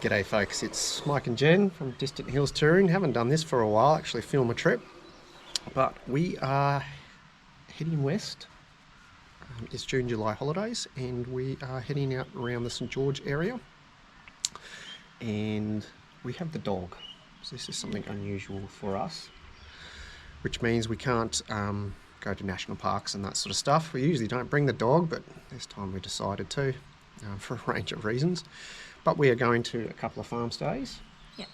G'day folks, it's Mike and Jen from Distant Hills Touring. Haven't done this for a while, actually film a trip, but we are heading west. It's June, July holidays and we are heading out around the St George area, and we have the dog. So this is something unusual for us, which means we can't go to national parks and that sort of stuff. We usually don't bring the dog, but this time we decided to for a range of reasons. But we are going to a couple of farm stays. Yep.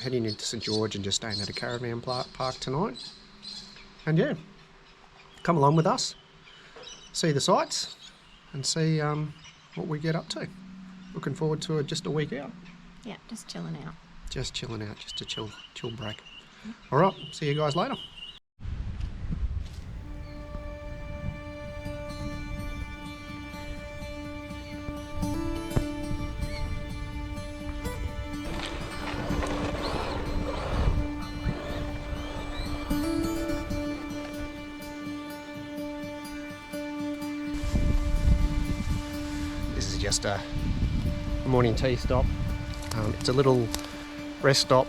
Heading into St George and just staying at a caravan park tonight. And yeah, come along with us, see the sights and see what we get up to. Looking forward to just a week out. Yeah, just chilling out. Just chilling out, just a chill break. All right, see you guys later. This is just a morning tea stop. It's a little rest stop,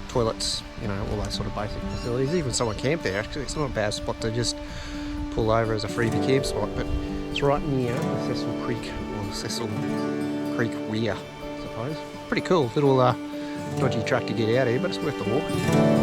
toilets, you know, all those sort of basic facilities. Even someone camped there. Actually, it's not a bad spot to just pull over as a freebie camp spot, but it's right near the Cecil Creek, or Cecil Creek Weir, I suppose. Pretty cool, little dodgy track to get out here, but it's worth the walk.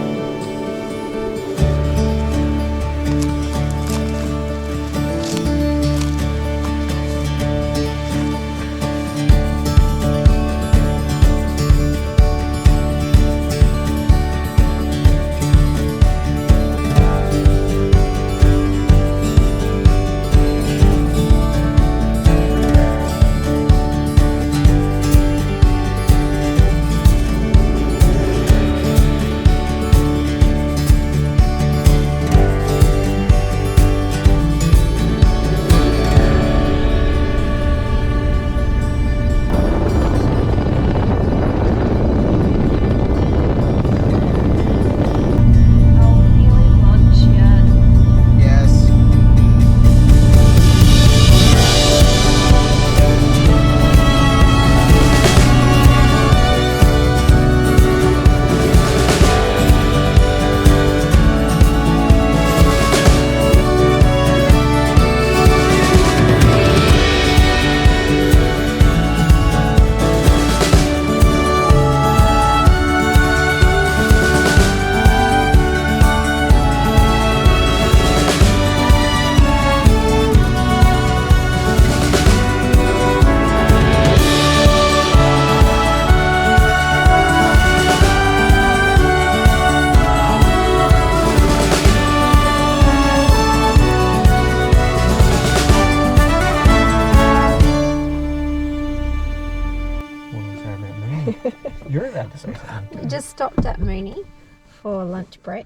You're about to say something. We just stopped at Moonie for lunch break.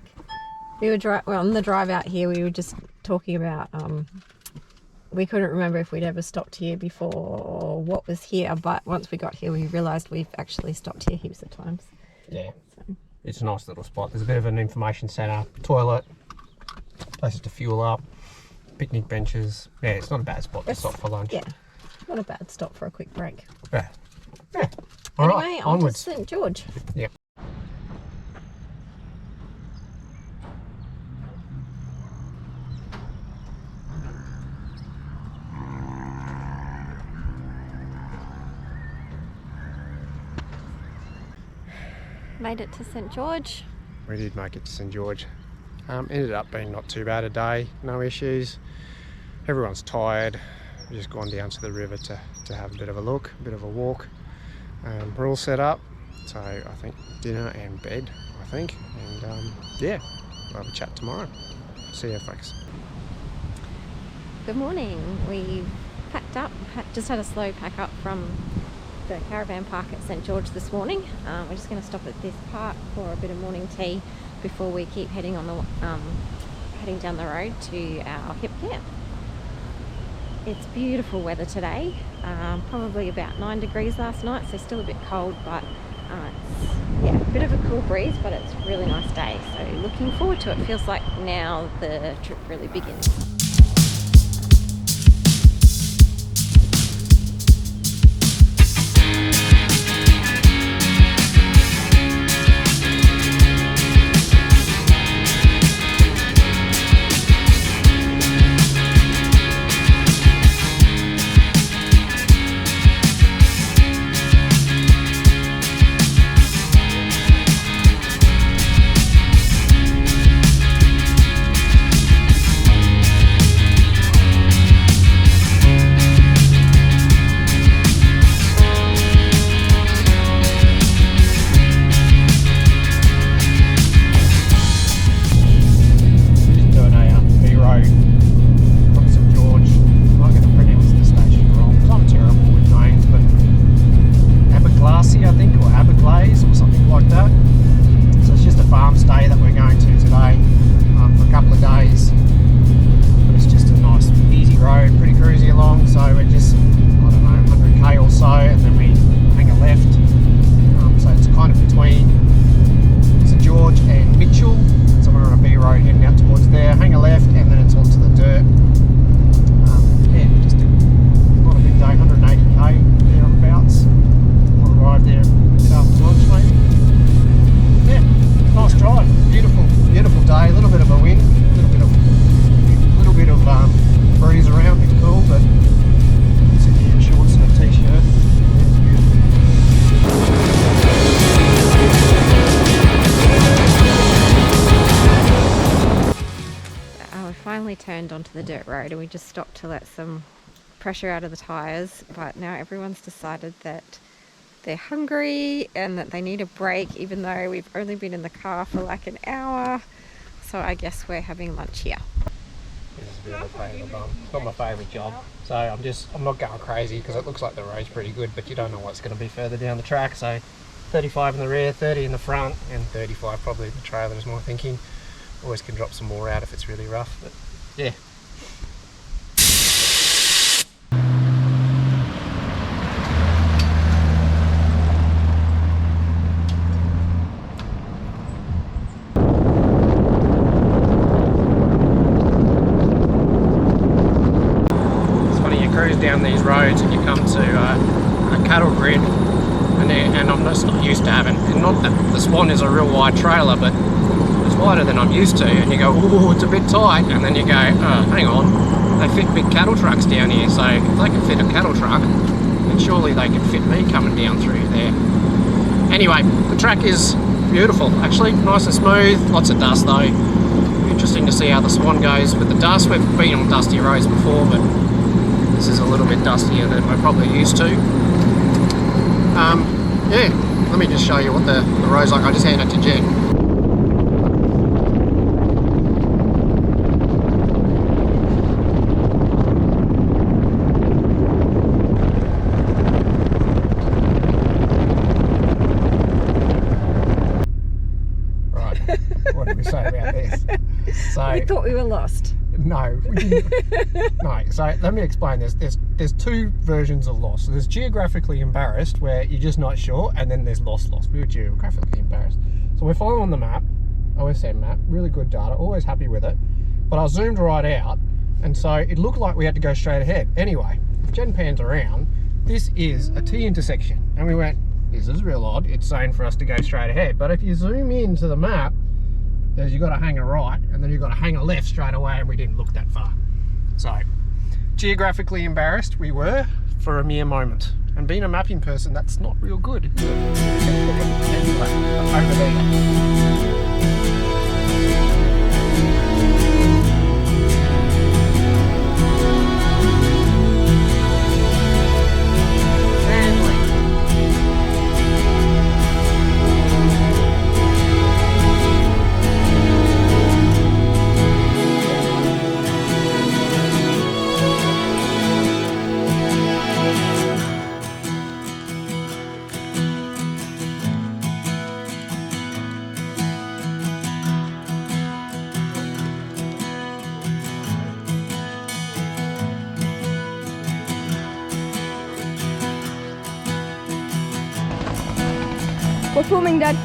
We were on the drive out here. We were just talking about we couldn't remember if we'd ever stopped here before or what was here, but once we got here we realised we've actually stopped here heaps of times. Yeah, so it's a nice little spot. There's a bit of an information centre, toilet, places to fuel up, picnic benches. Yeah, it's not a bad spot to stop for lunch. Yeah, not a bad stop for a quick break. Yeah. Yeah. All anyway, right, on onwards. to St George. Yeah. Made it to St George. We did make it to St George. Ended up being not too bad a day, no issues. Everyone's tired. We've just gone down to the river to have a bit of a look, a bit of a walk. We're all set up, so I think dinner and bed, I think. And yeah, we'll have a chat tomorrow. See you folks. Good morning. We've packed up, just had a slow pack up from the caravan park at St George this morning. We're just going to stop at this park for a bit of morning tea before we keep heading on the heading down the road to our hip camp. It's beautiful weather today, probably about 9 degrees last night, so still a bit cold, but it's a bit of a cool breeze, but it's a really nice day, so looking forward to it. Feels like now the trip really begins. onto the dirt road, and we just stopped to let some pressure out of the tyres. But now everyone's decided that they're hungry and that they need a break, even though we've only been in the car for like an hour. So I guess we're having lunch here. This is a bit of a pain in the bum. It's not my favourite job, so I'm not going crazy because it looks like the road's pretty good, but you don't know what's going to be further down the track. So 35 in the rear, 30 in the front, and 35 probably in the trailer is my thinking. Always can drop some more out if it's really rough, but yeah. Down these roads and you come to a cattle grid, and I'm just not used to having, and not that the Swan is a real wide trailer, but it's wider than I'm used to, and you go, oh, it's a bit tight, and then you go, hang on, they fit big cattle trucks down here, so if they can fit a cattle truck, then surely they can fit me coming down through there. Anyway, the track is beautiful, actually, nice and smooth, lots of dust though. Interesting to see how the Swan goes with the dust. We've been on dusty roads before, but this is a little bit dustier than we're probably used to. Yeah, let me just show you what the road's like. I just handed it to Jen. Right, what did we say about this? So, we thought we were lost. No, we didn't. No, so let me explain this. There's two versions of lost. So there's geographically embarrassed, where you're just not sure, and then there's lost. We were geographically embarrassed. So we're following the map, OSM map, really good data, always happy with it. But I zoomed right out, and so it looked like we had to go straight ahead. Anyway, if Jen pans around, this is a T intersection. And we went, this is real odd, it's saying for us to go straight ahead. But if you zoom into the map, there's, you've got to hang a right, and then you've got to hang a left straight away, and we didn't look that far. So, geographically embarrassed we were for a mere moment. And being a mapping person, that's not real good, is it? Anyway, over there. We're filming, Dad.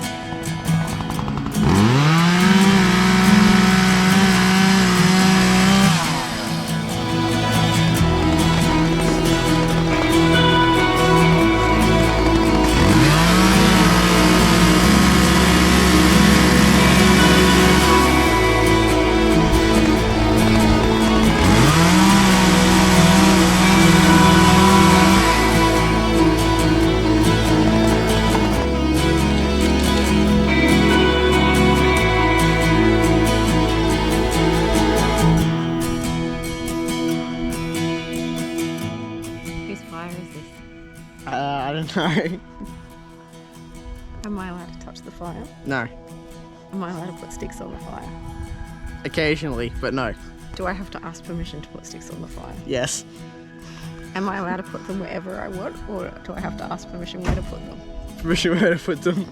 I don't know. Am I allowed to touch the fire? No. Am I allowed to put sticks on the fire? Occasionally, but no. Do I have to ask permission to put sticks on the fire? Yes. Am I allowed to put them wherever I want, or do I have to ask permission where to put them? Permission where to put them.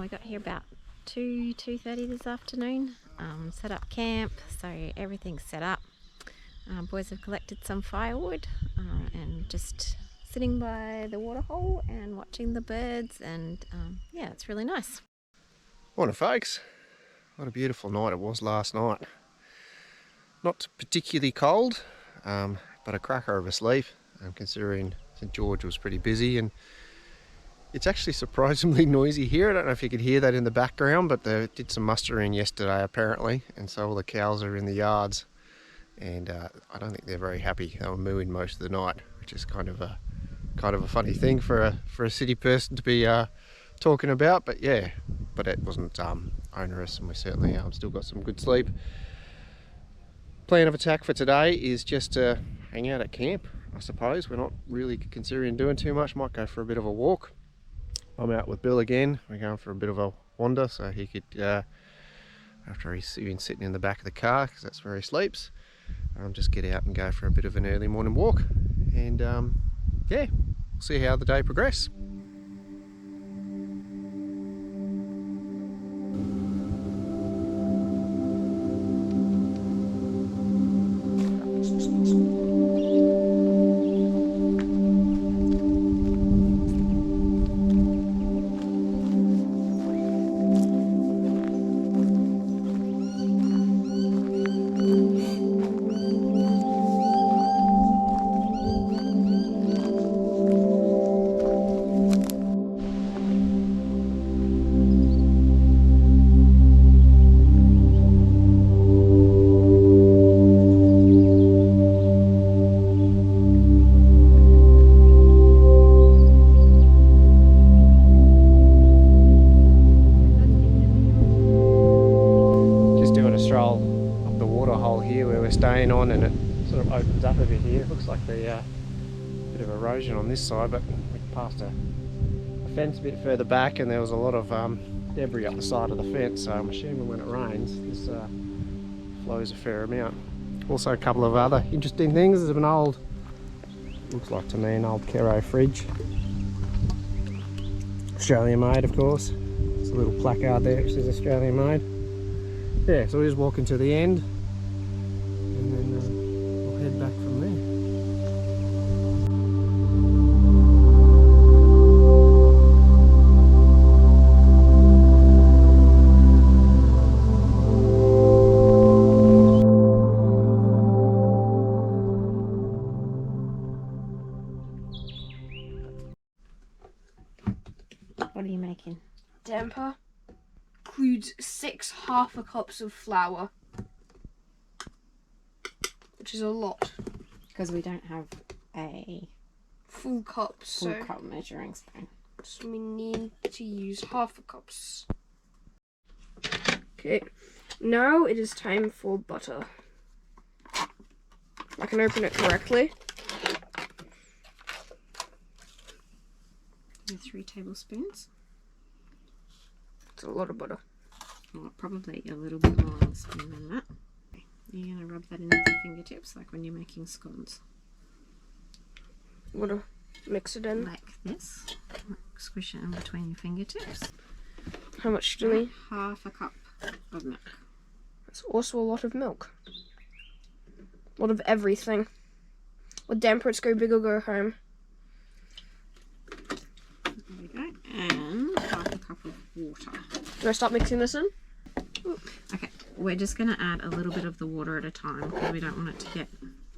We got here about 2:30 this afternoon. Set up camp, so everything's set up. Boys have collected some firewood and just sitting by the waterhole and watching the birds, and yeah, it's really nice. Morning folks, what a beautiful night it was last night. Not particularly cold, but a cracker of a sleep, considering St George was pretty busy, and it's actually surprisingly noisy here. I don't know if you could hear that in the background, but they did some mustering yesterday apparently, and so all the cows are in the yards, and I don't think they're very happy. They were mooing most of the night, which is kind of a funny thing for a city person to be talking about, but yeah, but it wasn't onerous, and we certainly still got some good sleep. Plan of attack for today is just to hang out at camp, I suppose. We're not really considering doing too much. Might go for a bit of a walk. I'm out with Bill again. We're going for a bit of a wander, so he could, after he's been sitting in the back of the car, because that's where he sleeps, just get out and go for a bit of an early morning walk, and yeah, we'll see how the day progresses. Staying on, and it sort of opens up a bit here. It looks like the bit of erosion on this side, but we passed a fence a bit further back, and there was a lot of debris up the side of the fence, so I'm assuming when it rains this flows a fair amount. Also a couple of other interesting things. There's an old, looks like to me, an old Kero fridge, Australian made of course. There's a little placard there which says Australian made. Yeah, so we're just walking to the end, and then we'll head back from there. What are you making? Damper includes 6 half cups of flour, which is a lot. Because we don't have a Full cup, full so cup measuring spoon. we need to use half cups. Okay, now it is time for butter. I can open it correctly. 3 tablespoons. It's a lot of butter. Well, probably a little bit more on the spoon than that. Okay. You're going to rub that in with your fingertips like when you're making scones. Butter. Mix it in. Like this. Squish it in between your fingertips. How much do we? Half a cup of milk. That's also a lot of milk. A lot of everything. With damper, it's go big or go home. There we go. And half a cup of water. Do I start mixing this in? Okay, we're just going to add a little bit of the water at a time because we don't want it to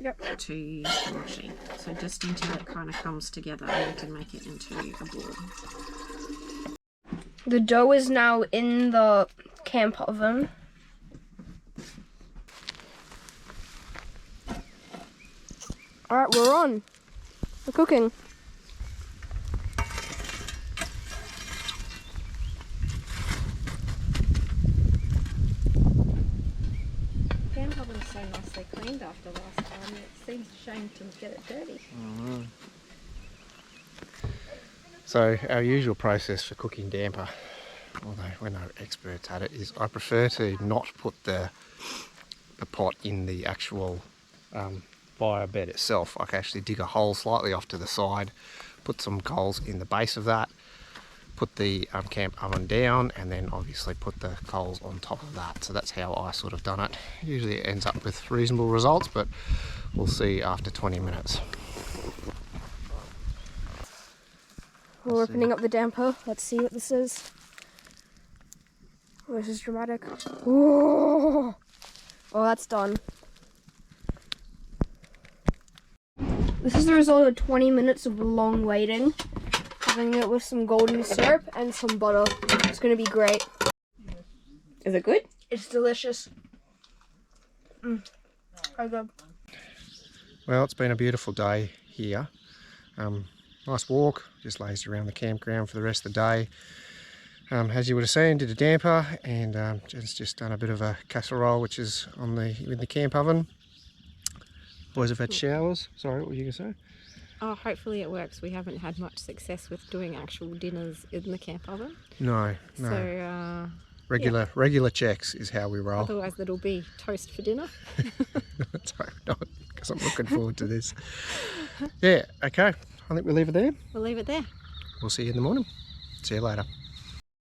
get too slushy. So just until it kind of comes together and we can make it into a ball. The dough is now in the camp oven. Alright, we're on. We're cooking. Camp oven's so nicely cleaned after last time. It seems a shame to get it dirty. So our usual process for cooking damper, although we're no experts at it, is I prefer to not put the pot in the actual fire bed itself. I can actually dig a hole slightly off to the side, put some coals in the base of that, put the camp oven down, and then obviously put the coals on top of that. So that's how I sort of done it. Usually it ends up with reasonable results, but we'll see after 20 minutes. We're opening up the damper. Let's see what this is. Oh, this is dramatic. Whoa! Oh, that's done. This is the result of 20 minutes of long waiting. Having it with some golden syrup and some butter. It's going to be great. Is it good? It's delicious. So good. Well, it's been a beautiful day here. Nice walk, just lazed around the campground for the rest of the day. As you would have seen, did a damper, and just done a bit of a casserole, which is on in the camp oven. Boys have had showers. Sorry, what were you going to say? Oh, hopefully it works. We haven't had much success with doing actual dinners in the camp oven. No. So, regular checks is how we roll. otherwise it'll be toast for dinner. Let's hope not, because I'm looking forward to this. Yeah, okay. I think we'll leave it there. We'll leave it there. We'll see you in the morning. See you later.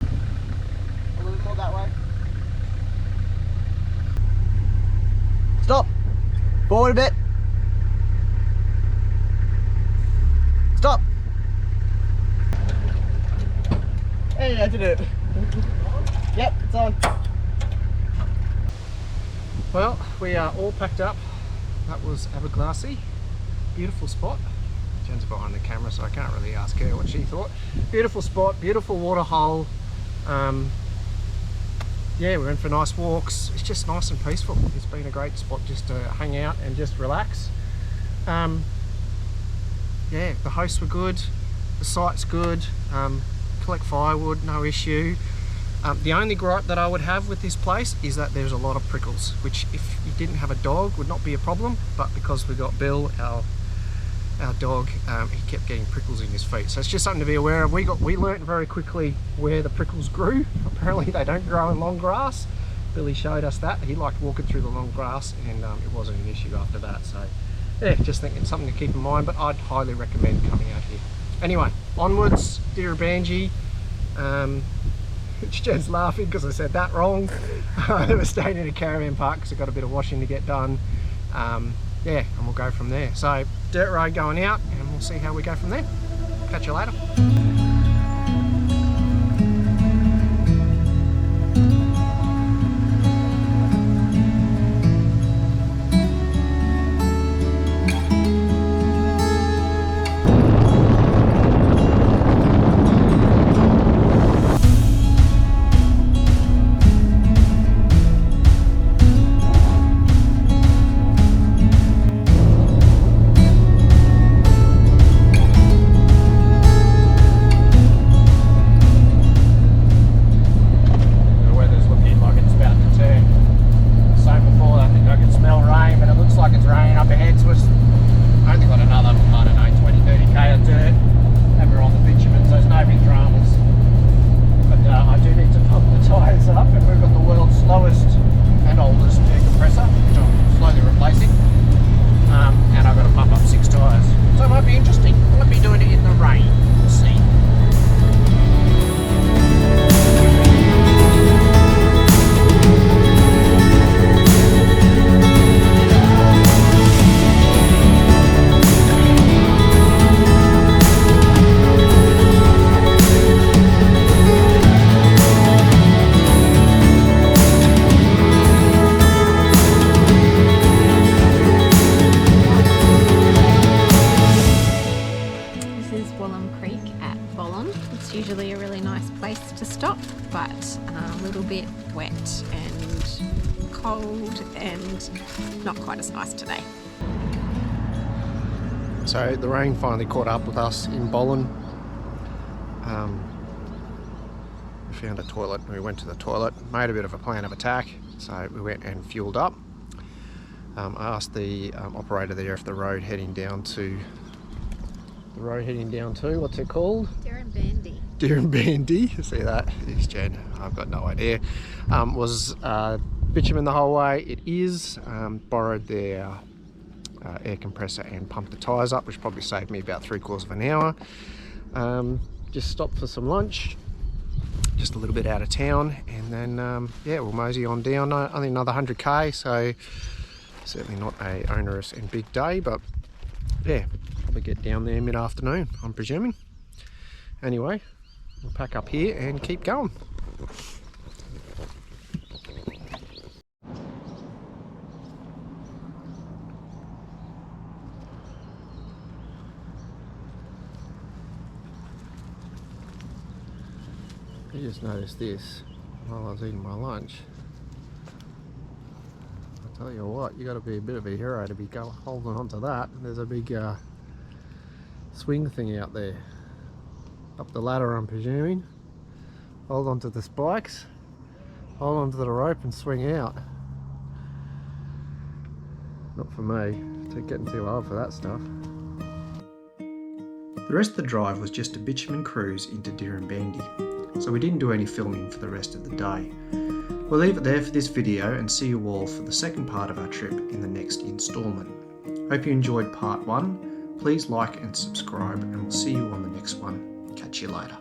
A little more that way. Stop. Forward a bit. Stop. Hey, I did it. Yep, it's on. Well, we are all packed up. That was Abbieglassie. Beautiful spot. Jen's behind the camera, so I can't really ask her what she thought. Beautiful spot, beautiful water hole. Yeah, we went for nice walks. It's just nice and peaceful. It's been a great spot just to hang out and just relax. Yeah, the hosts were good, the site's good, collect firewood, no issue. The only gripe that I would have with this place is that there's a lot of prickles, which if you didn't have a dog would not be a problem, but because we got Bill, our dog, he kept getting prickles in his feet. So it's just something to be aware of. We learnt very quickly where the prickles grew. Apparently they don't grow in long grass. Billy showed us that. He liked walking through the long grass, and it wasn't an issue after that. So yeah, just think it's something to keep in mind, but I'd highly recommend coming out here. Anyway, onwards, Abbieglassie. Jen's laughing because I said that wrong. We're staying in a caravan park because I've got a bit of washing to get done. Yeah, and we'll go from there. So dirt road going out, and we'll see how we go from there. Catch you later. Bollon. It's usually a really nice place to stop, but a little bit wet and cold and not quite as nice today. So the rain finally caught up with us in Bollon. We found a toilet and we went to the toilet, made a bit of a plan of attack, so we went and fueled up. I asked the operator there if the road heading down to, what's it called? Dirranbandy. See that? It's Jen. I've got no idea. Was bitumen the whole way? It is. Borrowed their air compressor and pumped the tyres up, which probably saved me about 3/4 of an hour. Just stopped for some lunch, just a little bit out of town, and then yeah, we'll mosey on down. Only another 100k, so certainly not a onerous and big day, but yeah, probably get down there mid-afternoon, I'm presuming. Anyway, we'll pack up here and keep going. I just noticed this while I was eating my lunch. I tell you what, you got to be a bit of a hero to be holding on to that. There's a big swing thing out there. Up the ladder, I'm presuming. hold on to the spikes, hold on to the rope and swing out. Not for me, getting too old for that stuff. The rest of the drive was just a bitumen cruise into Dirranbandi, so we didn't do any filming for the rest of the day. We'll leave it there for this video and see you all for the second part of our trip in the next instalment. Hope you enjoyed part 1. Please like and subscribe, and we'll see you on the next one. Catch you later.